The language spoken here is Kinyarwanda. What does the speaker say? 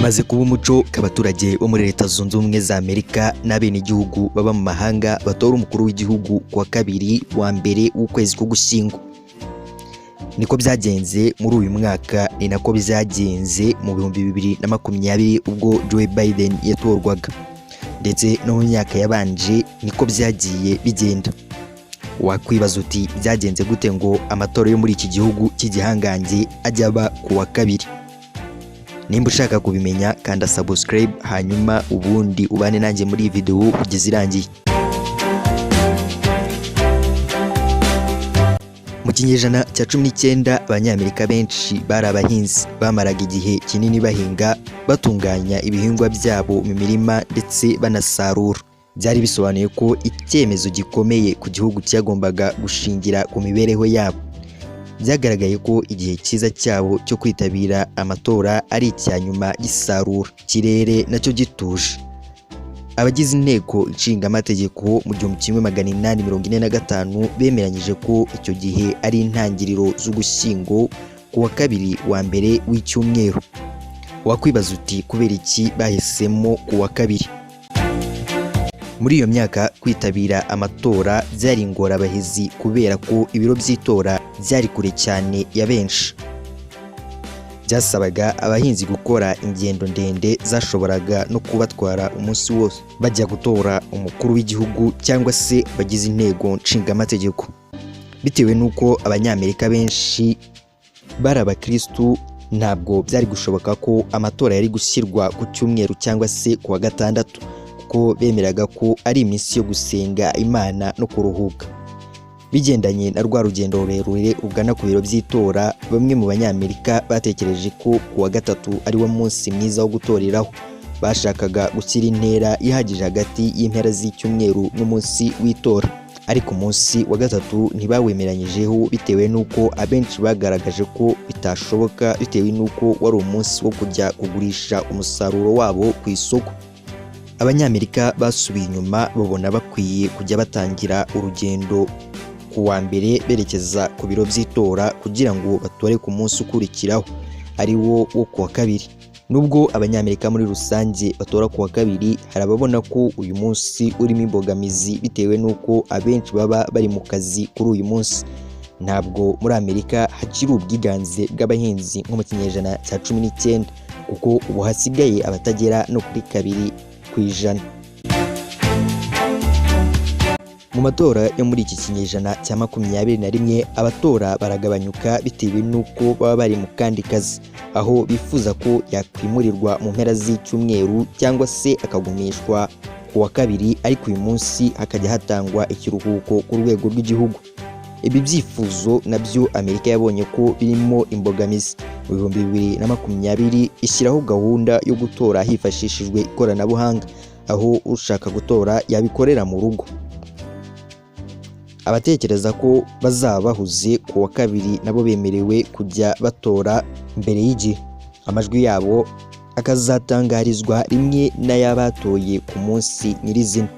Bimaze kuba umuco k'abaturage bo muri Leta Zunze Ubumwe za Amerika n'abenegihugu baba mu mahanga batora umukuru w'igihugu kuwa kabiri wa mbere w'ukwezi k'Ugushyingo. Niko byagenze muri uyu mwaka, ni nako byagenze mu 2020 ubwo Joe Biden yatorwaga, ndetse no mu myaka yabanje niko byagiye bigenda. Wakwibaza uti byagenze gute ngo amatora yo muri iki gihugu cy'igihangange ajya aba kuwa kabiri? Nimba ushaka kubimenya kanda subscribe, hanyuma ubundi ubane nanjye muri iyi video kugeza irangiye. Mu kinyejana cya 19 abanyamerika benshi bari abahinzi, bamaraga igihe kinini bahinga, batunganya ibihingwa byabo mu mirima ndetse banasarura. Byari bisobanuye ko icyemezo gikomeye ku gihugu cyagombaga gushingira ku mibereho yabo. Byagaragaye ko igihe cyiza cyabo cyo kwitabira amatora ari icya nyuma y'isarura, ikirere nacyo gituje. Abagize inteko inshinga amategeko mu 1845 bemeranyije ko icyo gihe ari intangiriro z'Ugushyingo kuwa kabiri wa mbere w'icyumweru. Wakwibaza uti kubera iki bahisemo kuwa kabiri? Muri iyo myaka kwitabira amatora byari ingorabahizi kubera ko ibiro by'itora byari kure cyane ya benshi. Byasabaga abahinzi gukora ingendo ndende zashoboraga no kubatwara umunsi wose bajya gutora umukuru w'igihugu cyangwa se bagize intego nshingamategeko. Bitewe n'uko abanyamerika benshi bari abakristu, ntabwo byari gushoboka ko amatora yari gushyirwa ku cyumweru cyangwa se kuwa gatandatu, kuko bemeraga ko ari iminsi yo gusenga Imana no kuruhuka. Bigendanye na rwa rugendo rurerure ugana ku biro by'itora, bamwe mu banyamerika batekereje ko kuwa gatatu ari wo munsi mwiza wo gutoreraho. Bashakaga gushyira intera ihagije hagati y'impera z'icyumweru n'umunsi w'itora, ariko umunsi wa gatatu ntibawemeranyijeho bitewe n'uko abenshi bagaragaje ko bitashoboka, bitewe n'uko wari umunsi wo kujya kugurisha umusaruro wabo ku isoko. Abanyamerika basubiye inyuma, babona bakwiye kujya batangira urugendo ku wa mbere berekeza ku biro by'itora kugira ngo batore ku munsi ukurikiraho, ari wo kuwa kabiri. Nubwo abanyamerika muri rusange batora kuwa kabiri, hari ababona ko uyu munsi urimo imbogamizi bitewe n'uko abenshi baba bari mu kazi kuri uyu munsi. Ntabwo muri Amerika hakiri ubwiganze bw'abahinzi nko mu kinyejana cya 19, kuko ubu hasigaye abatagera no kuri 2%. Mu matora yo muri iki kinyejana cya 21 abatora baragabanyuka bitewe n'uko baba bari mu kandi kazi, aho bifuza ko yakwimurirwa mu mpera z'icyumweru cyangwa se akagumishwa kuwa kabiri, ariko uyu munsi hakajya hatangwa ikiruhuko ku rwego rw'igihugu. Ibi byifuzo nabyo Amerika yabonye ko birimo imbogamizi. Mu 2020 ishyiraho gahunda yo gutora hifashishijwe ikoranabuhanga, aho ushaka gutora yabikorera mu rugo. Abatekereza ko bazaba bahuze kuwa kabiri nabo bemerewe kujya batora mbere y'igihe. Amajwi yabo akazatangarizwa rimwe n'ayabatoye ku munsi nyirizina.